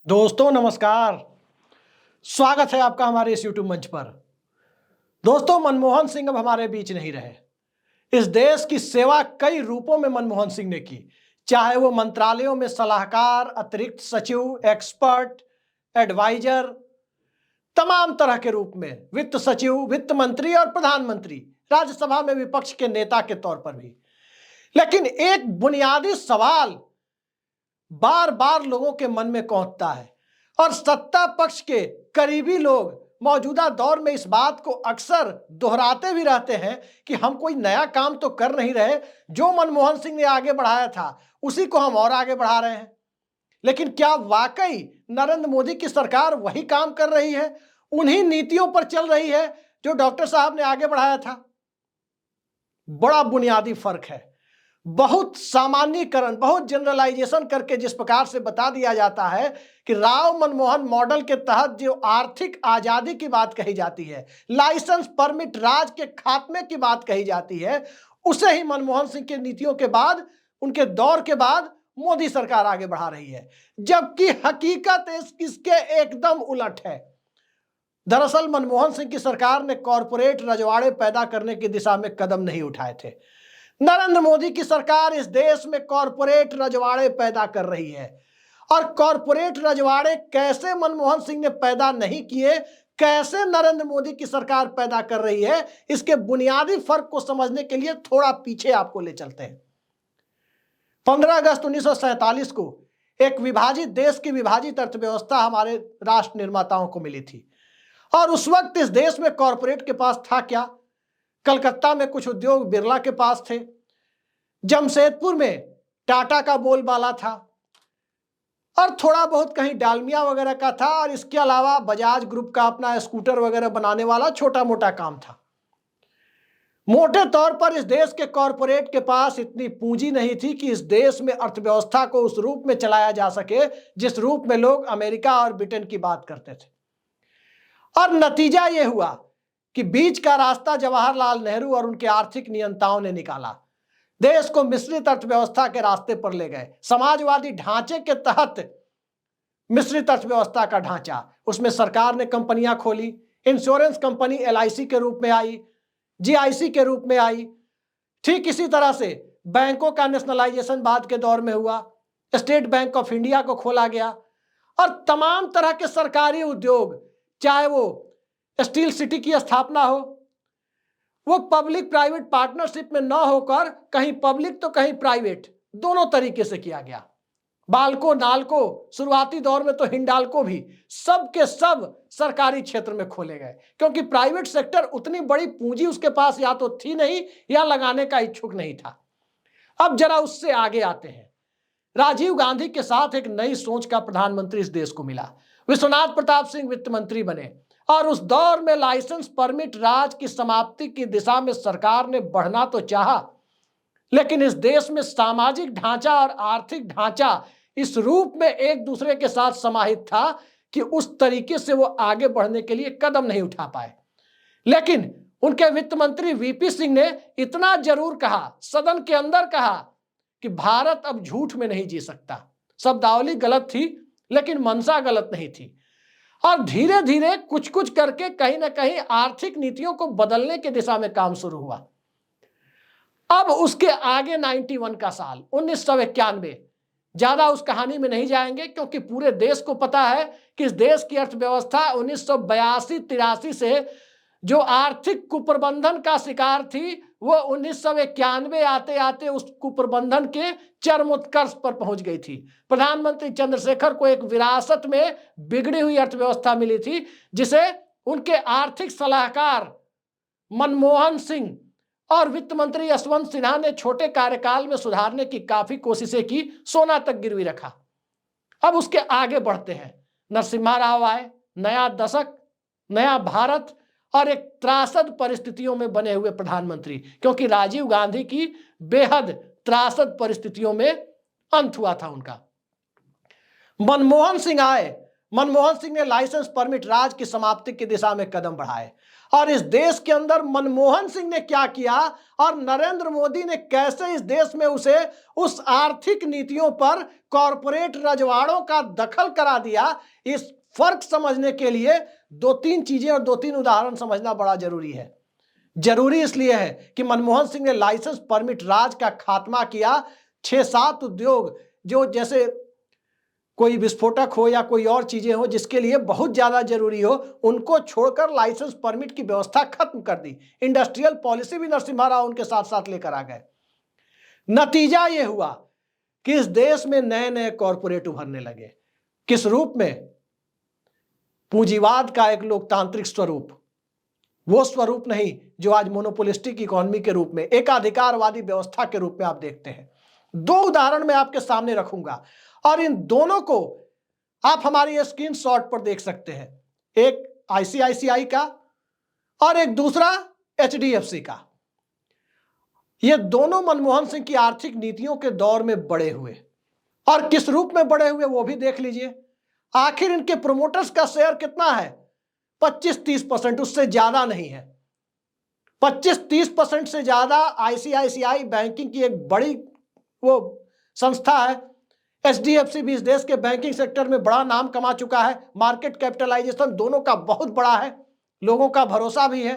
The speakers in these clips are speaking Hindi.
दोस्तों नमस्कार। स्वागत है आपका हमारे इस YouTube मंच पर। दोस्तों, मनमोहन सिंह अब हमारे बीच नहीं रहे। इस देश की सेवा कई रूपों में मनमोहन सिंह ने की, चाहे वो मंत्रालयों में सलाहकार, अतिरिक्त सचिव, एक्सपर्ट, एडवाइजर, तमाम तरह के रूप में, वित्त सचिव, वित्त मंत्री और प्रधानमंत्री, राज्यसभा में विपक्ष के नेता के तौर पर भी। लेकिन एक बुनियादी सवाल बार बार लोगों के मन में कौंधता है और सत्ता पक्ष के करीबी लोग मौजूदा दौर में इस बात को अक्सर दोहराते भी रहते हैं कि हम कोई नया काम तो कर नहीं रहे, जो मनमोहन सिंह ने आगे बढ़ाया था उसी को हम और आगे बढ़ा रहे हैं। लेकिन क्या वाकई नरेंद्र मोदी की सरकार वही काम कर रही है, उन्हीं नीतियों पर चल रही है जो डॉक्टर साहब ने आगे बढ़ाया था? बड़ा बुनियादी फर्क है। बहुत सामान्यकरण, बहुत जनरलाइजेशन करके जिस प्रकार से बता दिया जाता है कि राव मनमोहन मॉडल के तहत जो आर्थिक आजादी की बात कही जाती है, लाइसेंस परमिट राज के खात्मे की बात कही जाती है, उसे ही मनमोहन सिंह की नीतियों के बाद, उनके दौर के बाद मोदी सरकार आगे बढ़ा रही है, जबकि हकीकत इसके एकदम उलट है। दरअसल मनमोहन सिंह की सरकार ने कॉरपोरेट रजवाड़े पैदा करने की दिशा में कदम नहीं उठाए थे। नरेंद्र मोदी की सरकार इस देश में कॉरपोरेट रजवाड़े पैदा कर रही है। और कॉरपोरेट रजवाड़े कैसे मनमोहन सिंह ने पैदा नहीं किए, कैसे नरेंद्र मोदी की सरकार पैदा कर रही है, इसके बुनियादी फर्क को समझने के लिए थोड़ा पीछे आपको ले चलते हैं। 15 अगस्त 1947 को एक विभाजित देश की विभाजित अर्थव्यवस्था हमारे राष्ट्र निर्माताओं को मिली थी। और उस वक्त इस देश में कॉरपोरेट के पास था क्या? कलकत्ता में कुछ उद्योग बिरला के पास थे, जमशेदपुर में टाटा का बोलबाला था, और थोड़ा बहुत कहीं डालमिया वगैरह का था, और इसके अलावा बजाज ग्रुप का अपना स्कूटर वगैरह बनाने वाला छोटा मोटा काम था। मोटे तौर पर इस देश के कॉरपोरेट के पास इतनी पूंजी नहीं थी कि इस देश में अर्थव्यवस्था को उस रूप में चलाया जा सके जिस रूप में लोग अमेरिका और ब्रिटेन की बात करते थे। और नतीजा यह हुआ कि बीच का रास्ता जवाहरलाल नेहरू और उनके आर्थिक नियंताओं ने निकाला, देश को मिश्रित अर्थव्यवस्था के रास्ते पर ले गए। समाजवादी ढांचे के तहत मिश्रित अर्थव्यवस्था का ढांचा, उसमें सरकार ने कंपनियां खोली, इंश्योरेंस कंपनी LIC के रूप में आई, GIC के रूप में आई। ठीक इसी तरह से बैंकों का नेशनलाइजेशन बाद के दौर में हुआ, स्टेट बैंक ऑफ इंडिया को खोला गया, और तमाम तरह के सरकारी उद्योग, चाहे वो स्टील सिटी की स्थापना हो, वो पब्लिक प्राइवेट पार्टनरशिप में न होकर कहीं पब्लिक तो कहीं प्राइवेट, दोनों तरीके से किया गया। बाल्को नाल्को, शुरुआती दौर में तो हिंडाल्को भी, सब के सब सरकारी क्षेत्र में खोले गए, क्योंकि प्राइवेट सेक्टर उतनी बड़ी पूंजी उसके पास या तो थी नहीं या लगाने का इच्छुक नहीं था। अब जरा उससे आगे आते हैं। राजीव गांधी के साथ एक नई सोच का प्रधानमंत्री इस देश को मिला। विश्वनाथ प्रताप सिंह वित्त मंत्री बने, और उस दौर में लाइसेंस परमिट राज की समाप्ति की दिशा में सरकार ने बढ़ना तो चाहा, लेकिन इस देश में सामाजिक ढांचा और आर्थिक ढांचा इस रूप में एक दूसरे के साथ समाहित था कि उस तरीके से वो आगे बढ़ने के लिए कदम नहीं उठा पाए। लेकिन उनके वित्त मंत्री VP सिंह ने इतना जरूर कहा, सदन के अंदर कहा, कि भारत अब झूठ में नहीं जी सकता। शब्दावली गलत थी लेकिन मंशा गलत नहीं थी। और धीरे धीरे कुछ कुछ करके कहीं ना कहीं आर्थिक नीतियों को बदलने की दिशा में काम शुरू हुआ। अब उसके आगे 91 का साल 1991, ज्यादा उस कहानी में नहीं जाएंगे क्योंकि पूरे देश को पता है कि इस देश की अर्थव्यवस्था 1982-83 से जो आर्थिक कुप्रबंधन का शिकार थी, वो 1991 आते आते उस कुप्रबंधन के चरमोत्कर्ष पर पहुंच गई थी। प्रधानमंत्री चंद्रशेखर को एक विरासत में बिगड़ी हुई अर्थव्यवस्था मिली थी, जिसे उनके आर्थिक सलाहकार मनमोहन सिंह और वित्त मंत्री यशवंत सिन्हा ने छोटे कार्यकाल में सुधारने की काफी कोशिशें की, सोना तक गिरवी रखा। अब उसके आगे बढ़ते हैं। नरसिम्हा राव आए, नया दशक, नया भारत, और एक त्रासद परिस्थितियों में बने हुए प्रधानमंत्री, क्योंकि राजीव गांधी की बेहद त्रासद परिस्थितियों में अंत हुआ था उनका। मनमोहन सिंह आए, मनमोहन सिंह ने लाइसेंस परमिट राज की समाप्ति की दिशा में कदम बढ़ाए। और इस देश के अंदर मनमोहन सिंह ने क्या किया और नरेंद्र मोदी ने कैसे इस देश में उसे उस आर्थिक नीतियों पर कॉरपोरेट रजवाड़ों का दखल करा दिया, इस फर्क समझने के लिए दो तीन चीजें और दो तीन उदाहरण समझना बड़ा जरूरी है। जरूरी इसलिए है कि मनमोहन सिंह ने लाइसेंस परमिट राज का खात्मा किया। 6-7 उद्योग जो जैसे कोई विस्फोटक हो या कोई और चीजें हो जिसके लिए बहुत ज्यादा जरूरी हो, उनको छोड़कर लाइसेंस परमिट की व्यवस्था खत्म कर दी। इंडस्ट्रियल पॉलिसी भी नरसिम्हा राव उनके साथ साथ लेकर आ गए। नतीजा यह हुआ कि इस देश में नए नए कॉरपोरेट उभरने लगे। किस रूप में? पूंजीवाद का एक लोकतांत्रिक स्वरूप, वो स्वरूप नहीं जो आज मोनोपोलिस्टिक इकोनॉमी के रूप में, एकाधिकारवादी व्यवस्था के रूप में आप देखते हैं। दो उदाहरण मैं आपके सामने रखूंगा और इन दोनों को आप हमारी स्क्रीन शॉट पर देख सकते हैं। एक आईसीआईसीआई का और एक दूसरा एचडीएफसी का। ये दोनों मनमोहन सिंह की आर्थिक नीतियों के दौर में बड़े हुए और किस रूप में बड़े हुए वो भी देख लीजिए। आखिर इनके प्रोमोटर्स का शेयर कितना है? 25-30%, उससे ज्यादा नहीं है। 25-30% से ज्यादा आईसीआईसीआई बैंकिंग की एक बड़ी वो संस्था है। एचडीएफसी भी इस देश के बैंकिंग सेक्टर में बड़ा नाम कमा चुका है। मार्केट कैपिटलाइजेशन दोनों का बहुत बड़ा है, लोगों का भरोसा भी है।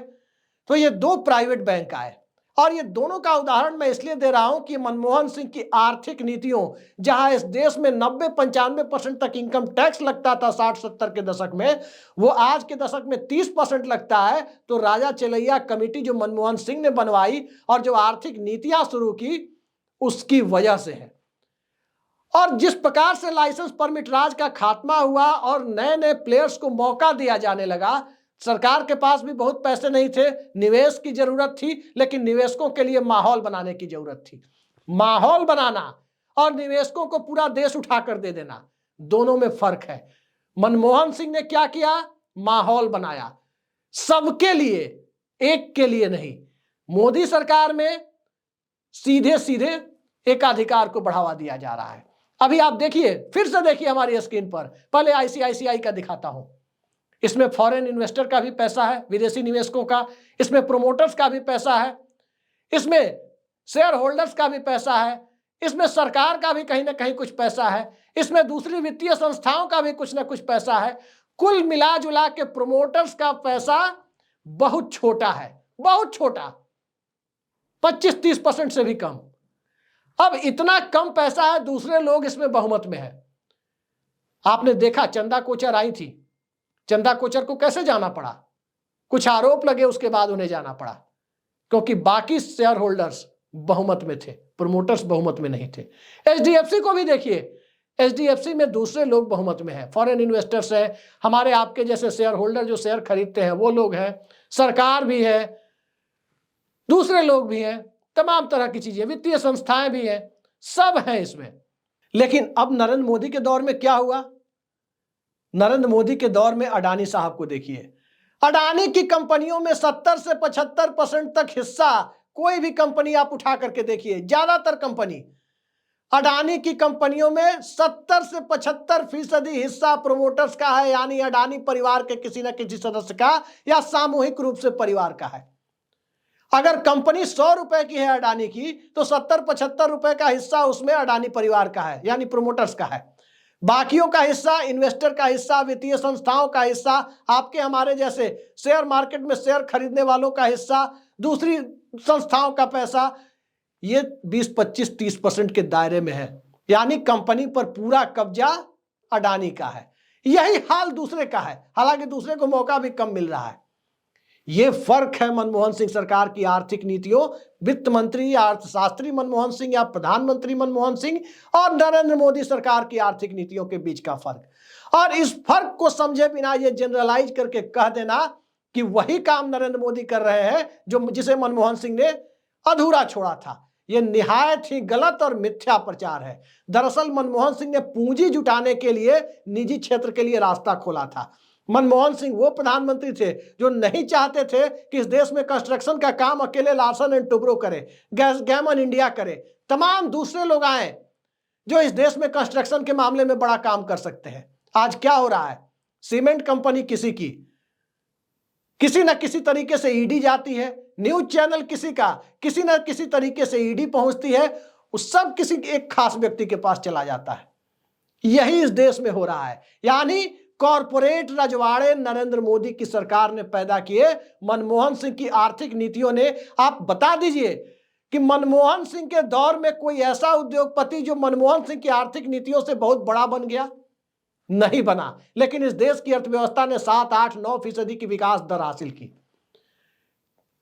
तो ये दो प्राइवेट बैंक आए और ये दोनों का उदाहरण मैं इसलिए दे रहा हूं कि मनमोहन सिंह की आर्थिक नीतियों, जहां इस देश में 90-95% तक इनकम टैक्स लगता था 60-70 के दशक में, वो आज के दशक में 30% लगता है। तो राजा चलैया कमेटी जो मनमोहन सिंह ने बनवाई और जो आर्थिक नीतियां शुरू की, उसकी वजह से है। और जिस प्रकार से लाइसेंस परमिट राज का खात्मा हुआ और नए नए प्लेयर्स को मौका दिया जाने लगा, सरकार के पास भी बहुत पैसे नहीं थे, निवेश की जरूरत थी, लेकिन निवेशकों के लिए माहौल बनाने की जरूरत थी। माहौल बनाना और निवेशकों को पूरा देश उठाकर दे देना, दोनों में फर्क है। मनमोहन सिंह ने क्या किया? माहौल बनाया सबके लिए, एक के लिए नहीं। मोदी सरकार में सीधे सीधे एकाधिकार को बढ़ावा दिया जा रहा है। अभी आप देखिए, फिर से देखिए हमारी स्क्रीन पर, पहले आईसीआईसीआई का दिखाता हूं। इसमें फॉरेन इन्वेस्टर का भी पैसा है, विदेशी निवेशकों का, इसमें प्रोमोटर्स का भी पैसा है, इसमें शेयर होल्डर्स का भी पैसा है, इसमें सरकार का भी कहीं ना कहीं कुछ पैसा है, इसमें दूसरी वित्तीय संस्थाओं का भी कुछ ना कुछ पैसा है। कुल मिला जुला के प्रोमोटर्स का पैसा बहुत छोटा है, बहुत छोटा, 25-30% से भी कम। अब इतना कम पैसा है, दूसरे लोग इसमें बहुमत में है। आपने देखा चंदा कोचर आई थी, चंदा कोचर को कैसे जाना पड़ा? कुछ आरोप लगे, उसके बाद उन्हें जाना पड़ा, क्योंकि बाकी शेयर होल्डर्स बहुमत में थे, प्रोमोटर्स बहुमत में नहीं थे। एचडीएफसी को भी देखिए, एचडीएफसी में दूसरे लोग बहुमत में हैं, फॉरेन इन्वेस्टर्स हैं, हमारे आपके जैसे शेयर होल्डर जो शेयर खरीदते हैं वो लोग हैं, सरकार भी है, दूसरे लोग भी हैं, तमाम तरह की चीजें, वित्तीय संस्थाएं भी हैं, सब हैं इसमें। लेकिन अब नरेंद्र मोदी के दौर में क्या हुआ? नरेंद्र मोदी के दौर में अडानी साहब को देखिए। अडानी की कंपनियों में 70 से 75% तक हिस्सा, कोई भी कंपनी आप उठा करके देखिए, ज्यादातर कंपनी, अडानी की कंपनियों में 70 से 75% हिस्सा प्रोमोटर्स का है, यानी अडानी परिवार के किसी न किसी सदस्य का या सामूहिक रूप से परिवार का है। अगर कंपनी 100 रुपए की है अडानी की, तो 70-75 रुपए का हिस्सा उसमें अडानी परिवार का है, यानी प्रोमोटर्स का है। बाकियों का हिस्सा, इन्वेस्टर का हिस्सा, वित्तीय संस्थाओं का हिस्सा, आपके हमारे जैसे शेयर मार्केट में शेयर खरीदने वालों का हिस्सा, दूसरी संस्थाओं का पैसा, ये 20-25-30% के दायरे में है। यानी कंपनी पर पूरा कब्जा अडानी का है। यही हाल दूसरे का है, हालांकि दूसरे को मौका भी कम मिल रहा है। यह फर्क है मनमोहन सिंह सरकार की आर्थिक नीतियों, वित्त मंत्री या अर्थशास्त्री मनमोहन सिंह या प्रधानमंत्री मनमोहन सिंह और नरेंद्र मोदी सरकार की आर्थिक नीतियों के बीच का फर्क। और इस फर्क को समझे बिना ये जनरलाइज करके कह देना कि वही काम नरेंद्र मोदी कर रहे हैं जो जिसे मनमोहन सिंह ने अधूरा छोड़ा था, यह निहायत ही गलत और मिथ्या प्रचार है। दरअसल मनमोहन सिंह ने पूंजी जुटाने के लिए निजी क्षेत्र के लिए रास्ता खोला था। मनमोहन सिंह वो प्रधानमंत्री थे जो नहीं चाहते थे कि इस देश में कंस्ट्रक्शन का काम अकेले लार्सन एंड टुब्रो करे, गैमन इंडिया करे, तमाम दूसरे लोग आए जो इस देश में कंस्ट्रक्शन के मामले में बड़ा काम कर सकते हैं। आज क्या हो रहा है? सीमेंट कंपनी किसी की, किसी न किसी तरीके से ईडी जाती है, न्यूज चैनल किसी का किसी न किसी तरीके से ईडी पहुंचती है, उस सब किसी एक खास व्यक्ति के पास चला जाता है। यही इस देश में हो रहा है। यानी कॉरपोरेट रजवाड़े नरेंद्र मोदी की सरकार ने पैदा किए। मनमोहन सिंह की आर्थिक नीतियों ने, आप बता दीजिए कि मनमोहन सिंह के दौर में कोई ऐसा उद्योगपति जो मनमोहन सिंह की आर्थिक नीतियों से बहुत बड़ा बन गया? नहीं बना। लेकिन इस देश की अर्थव्यवस्था ने 7, 8, 9% की विकास दर हासिल की।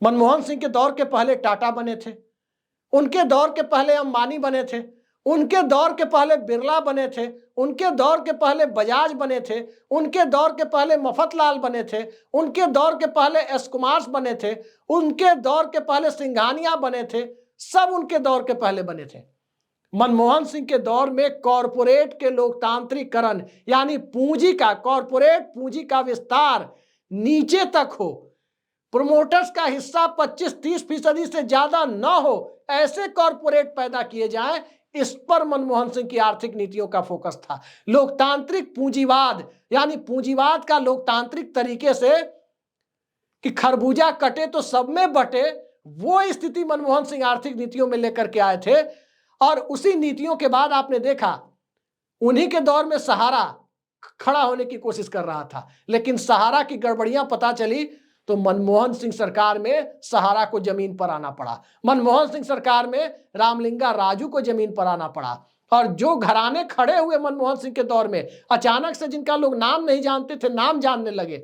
मनमोहन सिंह के दौर के पहले टाटा बने थे, उनके दौर के पहले अंबानी बने थे, उनके दौर के पहले बिरला बने थे, उनके दौर के पहले बजाज बने थे, उनके दौर के पहले मफतलाल बने थे, उनके दौर के पहले एस कुमार बने थे, उनके दौर के पहले सिंघानिया बने थे, सब उनके दौर के पहले बने थे। मनमोहन सिंह के दौर में कॉरपोरेट के लोकतांत्रिकरण यानी पूंजी का, कॉरपोरेट पूंजी का विस्तार नीचे तक हो, प्रोमोटर्स का हिस्सा 25-30% से ज्यादा न हो, ऐसे कॉरपोरेट पैदा किए जाएं, इस पर मनमोहन सिंह की आर्थिक नीतियों का फोकस था। लोकतांत्रिक पूंजीवाद यानी पूंजीवाद का लोकतांत्रिक तरीके से कि खरबूजा कटे तो सब में बटे, वो स्थिति मनमोहन सिंह आर्थिक नीतियों में लेकर के आए थे। और उसी नीतियों के बाद आपने देखा उन्हीं के दौर में सहारा खड़ा होने की कोशिश कर रहा था, लेकिन सहारा की गड़बड़ियां पता चली तो मनमोहन सिंह सरकार में सहारा को जमीन पर आना पड़ा। मनमोहन सिंह सरकार में रामलिंगा राजू को जमीन पर आना पड़ा। और जो घराने खड़े हुए मनमोहन सिंह के दौर में, अचानक से जिनका लोग नाम नहीं जानते थे, नाम जानने लगे।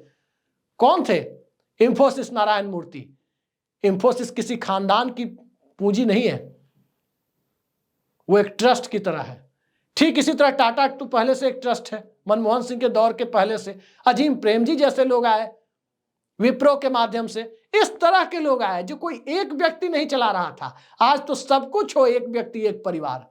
कौन थे? इंफोसिस नारायण मूर्ति। इंफोसिस किसी खानदान की पूंजी नहीं है, वो एक ट्रस्ट की तरह है। ठीक इसी तरह टाटा तो पहले से एक ट्रस्ट है, मनमोहन सिंह के दौर के पहले से। अजीम प्रेमजी जैसे लोग आए विप्रो के माध्यम से, इस तरह के लोग आए जो कोई एक व्यक्ति नहीं चला रहा था। आज तो सब कुछ हो, एक व्यक्ति एक परिवार।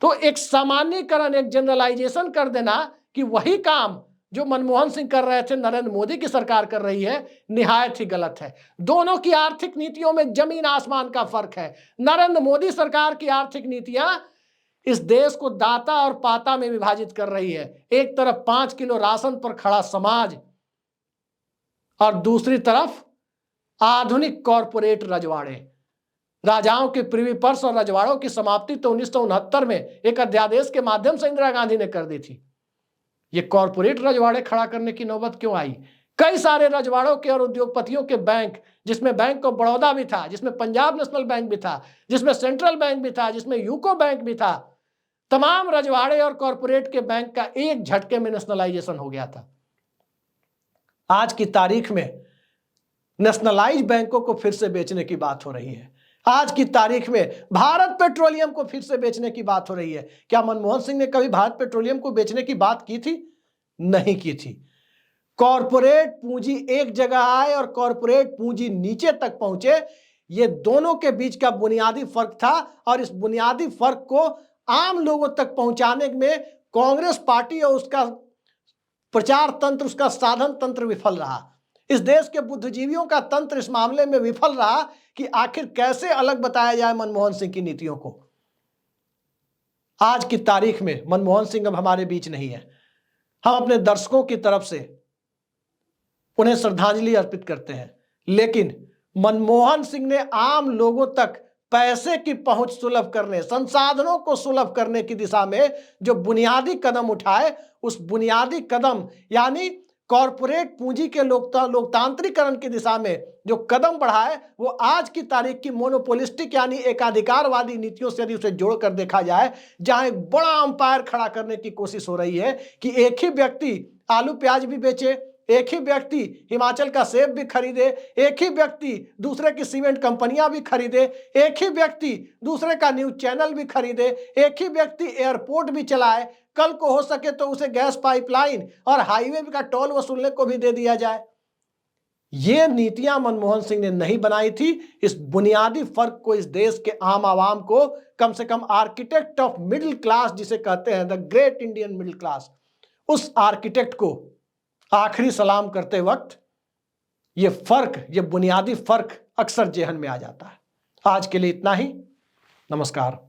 तो एक सामान्यकरण, एक जनरलाइजेशन कर देना कि वही काम जो मनमोहन सिंह कर रहे थे नरेंद्र मोदी की सरकार कर रही है, निहायत ही गलत है। दोनों की आर्थिक नीतियों में जमीन आसमान का फर्क है। नरेंद्र मोदी सरकार की आर्थिक नीतियां इस देश को दाता और पाता में विभाजित कर रही है। एक तरफ 5 किलो राशन पर खड़ा समाज और दूसरी तरफ आधुनिक कॉरपोरेट रजवाड़े। राजाओं के प्रिवी पर्स और रजवाड़ों की समाप्ति तो 1969 में एक अध्यादेश के माध्यम से इंदिरा गांधी ने कर दी थी। ये कॉरपोरेट रजवाड़े खड़ा करने की नौबत क्यों आई? कई सारे रजवाड़ों के और उद्योगपतियों के बैंक, जिसमें बैंक ऑफ बड़ौदा भी था, जिसमें पंजाब नेशनल बैंक भी था, जिसमें सेंट्रल बैंक भी था, जिसमें यूको बैंक भी था, तमाम रजवाड़े और कॉरपोरेट के बैंक का एक झटके में नेशनलाइजेशन हो गया था। आज की तारीख में नेशनलाइज बैंकों को फिर से बेचने की बात हो रही है। आज की तारीख में भारत पेट्रोलियम को फिर से बेचने की बात हो रही है। क्या मनमोहन सिंह ने कभी भारत पेट्रोलियम को बेचने की बात की थी? नहीं की थी। कॉरपोरेट पूंजी एक जगह आए और कॉरपोरेट पूंजी नीचे तक पहुंचे, ये दोनों के बीच का बुनियादी फर्क था। और इस बुनियादी फर्क को आम लोगों तक पहुंचाने में कांग्रेस पार्टी और उसका प्रचार तंत्र, उसका साधन तंत्र विफल रहा। इस देश के बुद्धिजीवियों का तंत्र इस मामले में विफल रहा कि आखिर कैसे अलग बताया जाए मनमोहन सिंह की नीतियों को। आज की तारीख में मनमोहन सिंह अब हमारे बीच नहीं है। हम अपने दर्शकों की तरफ से उन्हें श्रद्धांजलि अर्पित करते हैं, लेकिन मनमोहन सिंह ने आम लोगों तक पैसे की पहुंच सुलभ करने, संसाधनों को सुलभ करने की दिशा में जो बुनियादी कदम उठाए, उस बुनियादी कदम यानी कॉरपोरेट पूंजी के लोकतांत्रिकरण की दिशा में जो कदम बढ़ाए, वो आज की तारीख की मोनोपोलिस्टिक यानी एकाधिकारवादी नीतियों से यदि उसे जोड़कर देखा जाए, जहां एक बड़ा अंपायर खड़ा करने की कोशिश हो रही है कि एक ही व्यक्ति आलू प्याज भी बेचे, एक ही व्यक्ति हिमाचल का सेब भी खरीदे, एक ही व्यक्ति दूसरे की सीमेंट कंपनियां भी खरीदे, एक ही व्यक्ति दूसरे का न्यूज चैनल भी खरीदे, एक ही व्यक्ति एयरपोर्ट भी चलाए, कल को हो सके तो उसे गैस पाइपलाइन और हाईवे का टोल वसूलने को भी दे दिया जाए। ये नीतियां मनमोहन सिंह ने नहीं बनाई थी। इस बुनियादी फर्क को इस देश के आम आवाम को, कम से cum architect of middle class जिसे कहते हैं, the great Indian middle class, उस आर्किटेक्ट को आखिरी सलाम करते वक्त ये फर्क, ये बुनियादी फर्क अक्सर जेहन में आ जाता है। आज के लिए इतना ही। नमस्कार।